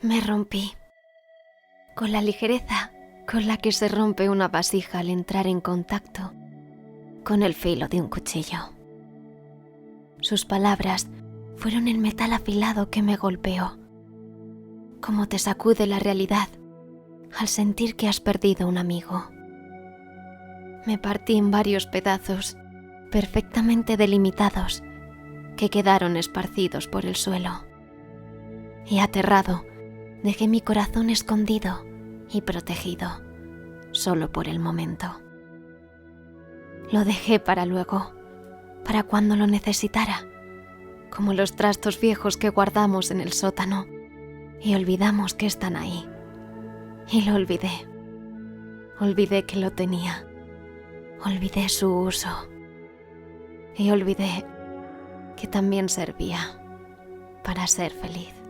Me rompí. Con la ligereza con la que se rompe una vasija al entrar en contacto con el filo de un cuchillo. Sus palabras fueron el metal afilado que me golpeó. Como te sacude la realidad al sentir que has perdido un amigo. Me partí en varios pedazos, perfectamente delimitados, que quedaron esparcidos por el suelo. Y aterrado, dejé mi corazón escondido y protegido, solo por el momento. Lo dejé para luego, para cuando lo necesitara, como los trastos viejos que guardamos en el sótano y olvidamos que están ahí. Y lo olvidé. Olvidé que lo tenía. Olvidé su uso. Y olvidé que también servía para ser feliz.